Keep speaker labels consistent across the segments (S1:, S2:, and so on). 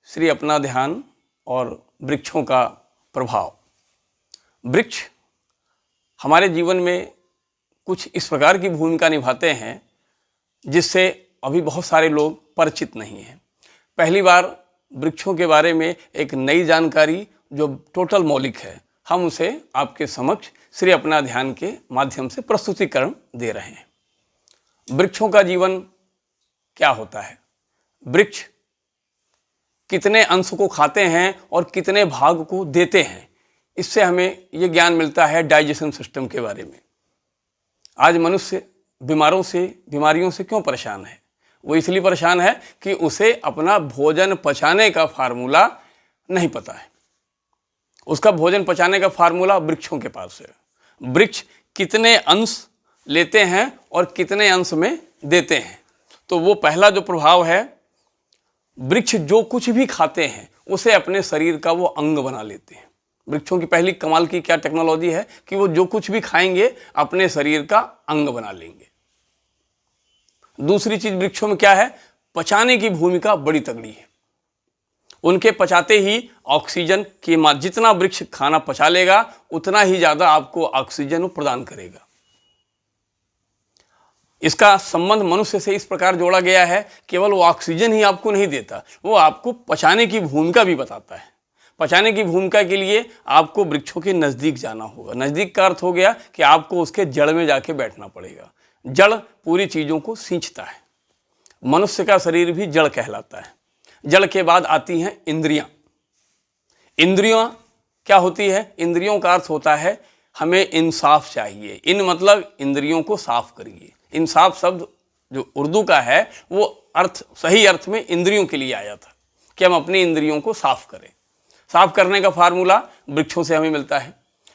S1: श्री अपना ध्यान और वृक्षों का प्रभाव। वृक्ष हमारे जीवन में कुछ इस प्रकार की भूमिका निभाते हैं जिससे अभी बहुत सारे लोग परिचित नहीं हैं। पहली बार वृक्षों के बारे में एक नई जानकारी जो टोटल मौलिक है, हम उसे आपके समक्ष श्री अपना ध्यान के माध्यम से प्रस्तुतिकरण दे रहे हैं। वृक्षों का जीवन क्या होता है, वृक्ष कितने अंश को खाते हैं और कितने भाग को देते हैं, इससे हमें ये ज्ञान मिलता है डाइजेशन सिस्टम के बारे में। आज मनुष्य बीमारियों से क्यों परेशान है? वो इसलिए परेशान है कि उसे अपना भोजन पचाने का फार्मूला नहीं पता है। उसका भोजन पचाने का फार्मूला वृक्षों के पास है। वृक्ष कितने अंश लेते हैं और कितने अंश में देते हैं, तो वो पहला जो प्रभाव है, वृक्ष जो कुछ भी खाते हैं उसे अपने शरीर का वो अंग बना लेते हैं। वृक्षों की पहली कमाल की क्या टेक्नोलॉजी है कि वो जो कुछ भी खाएंगे अपने शरीर का अंग बना लेंगे। दूसरी चीज वृक्षों में क्या है, पचाने की भूमिका बड़ी तगड़ी है। उनके पचाते ही ऑक्सीजन की जितना वृक्ष खाना पचा लेगा उतना ही ज्यादा आपको ऑक्सीजन प्रदान करेगा। इसका संबंध मनुष्य से इस प्रकार जोड़ा गया है, केवल वो ऑक्सीजन ही आपको नहीं देता, वो आपको पचाने की भूमिका भी बताता है। पचाने की भूमिका के लिए आपको वृक्षों के नज़दीक जाना होगा। नज़दीक का अर्थ हो गया कि आपको उसके जड़ में जाके बैठना पड़ेगा। जड़ पूरी चीज़ों को सींचता है। मनुष्य का शरीर भी जड़ कहलाता है। जड़ के बाद आती हैं इंद्रियां। इंद्रियां क्या होती है? इंद्रियों का अर्थ होता है हमें इंसाफ चाहिए। इन मतलब इंद्रियों को साफ करिए। इंसाफ शब्द जो उर्दू का है वो अर्थ सही अर्थ में इंद्रियों के लिए आया था कि हम अपनी इंद्रियों को साफ करें। साफ करने का फार्मूला वृक्षों से हमें मिलता है।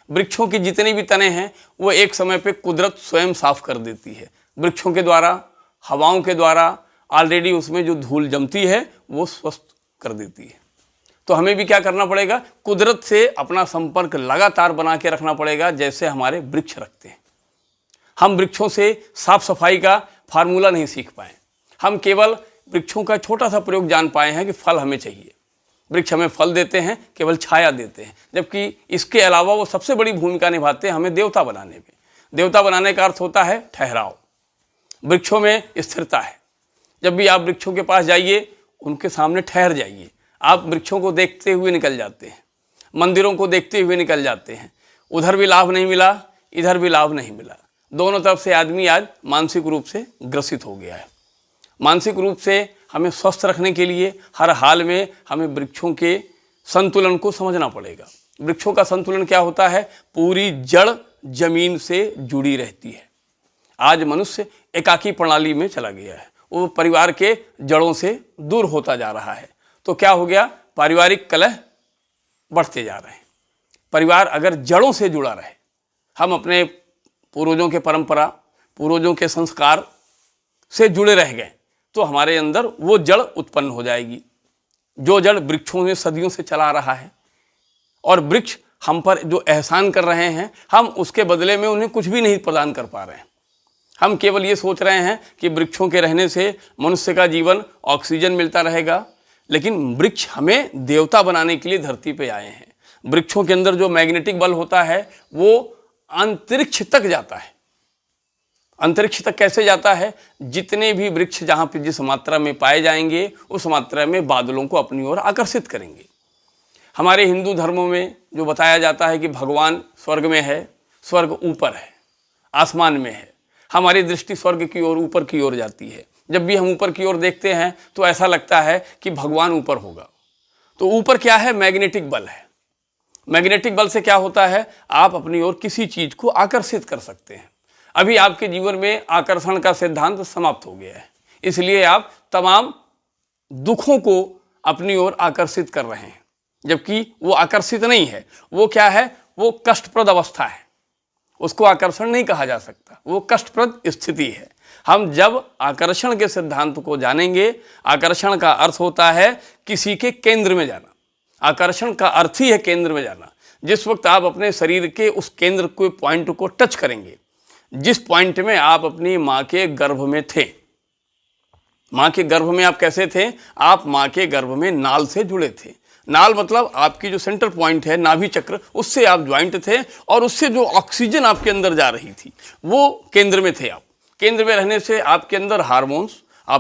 S1: वृक्षों की जितनी भी तने हैं वो एक समय पे कुदरत स्वयं साफ कर देती है। वृक्षों के द्वारा, हवाओं के द्वारा ऑलरेडी उसमें जो धूल जमती है वो स्वस्थ कर देती है। तो हमें भी क्या करना पड़ेगा, कुदरत से अपना संपर्क लगातार बना के रखना पड़ेगा, जैसे हमारे वृक्ष रखते हैं। हम वृक्षों से साफ सफाई का फार्मूला नहीं सीख पाए। हम केवल वृक्षों का छोटा सा प्रयोग जान पाए हैं कि फल हमें चाहिए। वृक्ष हमें फल देते हैं, केवल छाया देते हैं, जबकि इसके अलावा वो सबसे बड़ी भूमिका निभाते हैं हमें देवता बनाने में। देवता बनाने का अर्थ होता है ठहराव। वृक्षों में स्थिरता है। जब भी आप वृक्षों के पास जाइए, उनके सामने ठहर जाइए। आप वृक्षों को देखते हुए निकल जाते हैं, मंदिरों को देखते हुए निकल जाते हैं। उधर भी लाभ नहीं मिला, इधर भी लाभ नहीं मिला। दोनों तरफ से आदमी आज मानसिक रूप से ग्रसित हो गया है। मानसिक रूप से हमें स्वस्थ रखने के लिए हर हाल में हमें वृक्षों के संतुलन को समझना पड़ेगा। वृक्षों का संतुलन क्या होता है? पूरी जड़ जमीन से जुड़ी रहती है। आज मनुष्य एकाकी प्रणाली में चला गया है। वो परिवार के जड़ों से दूर होता जा रहा है। तो क्या हो गया? पारिवारिक कलह बढ़ते जा रहे हैं। परिवार अगर जड़ों से जुड़ा रहे, हम अपने पूर्वजों के परंपरा, पूर्वजों के संस्कार से जुड़े रह गए, तो हमारे अंदर वो जड़ उत्पन्न हो जाएगी जो जड़ वृक्षों में सदियों से चला रहा है। और वृक्ष हम पर जो एहसान कर रहे हैं, हम उसके बदले में उन्हें कुछ भी नहीं प्रदान कर पा रहे हैं। हम केवल ये सोच रहे हैं कि वृक्षों के रहने से मनुष्य का जीवन ऑक्सीजन मिलता रहेगा, लेकिन वृक्ष हमें देवता बनाने के लिए धरती पे आए हैं। वृक्षों के अंदर जो मैग्नेटिक बल होता है वो अंतरिक्ष तक जाता है। अंतरिक्ष तक कैसे जाता है? जितने भी वृक्ष जहाँ पे जिस मात्रा में पाए जाएंगे उस मात्रा में बादलों को अपनी ओर आकर्षित करेंगे। हमारे हिंदू धर्मों में जो बताया जाता है कि भगवान स्वर्ग में है, स्वर्ग ऊपर है, आसमान में है। हमारी दृष्टि स्वर्ग की ओर, ऊपर की ओर जाती है। जब भी हम ऊपर की ओर देखते हैं तो ऐसा लगता है कि भगवान ऊपर होगा। तो ऊपर क्या है? मैग्नेटिक बल है। मैग्नेटिक बल से क्या होता है? आप अपनी ओर किसी चीज को आकर्षित कर सकते हैं। अभी आपके जीवन में आकर्षण का सिद्धांत समाप्त हो गया है, इसलिए आप तमाम दुखों को अपनी ओर आकर्षित कर रहे हैं, जबकि वो आकर्षित नहीं है। वो क्या है? वो कष्टप्रद अवस्था है। उसको आकर्षण नहीं कहा जा सकता, वो कष्टप्रद स्थिति है। हम जब आकर्षण के सिद्धांत को जानेंगे, आकर्षण का अर्थ होता है किसी के केंद्र में जाना। आकर्षण का अर्थ ही है केंद्र में जाना। जिस वक्त आप अपने शरीर के उस केंद्र के पॉइंट को टच करेंगे, जिस पॉइंट में आप अपनी माँ के गर्भ में थे, माँ के गर्भ में आप कैसे थे? आप माँ के गर्भ में नाल से जुड़े थे। नाल मतलब आपकी जो सेंटर पॉइंट है नाभि चक्र, उससे आप ज्वाइंट थे और उससे जो ऑक्सीजन आपके अंदर जा रही थी वो केंद्र में थे आप। केंद्र में रहने से आपके अंदर हार्मोन्स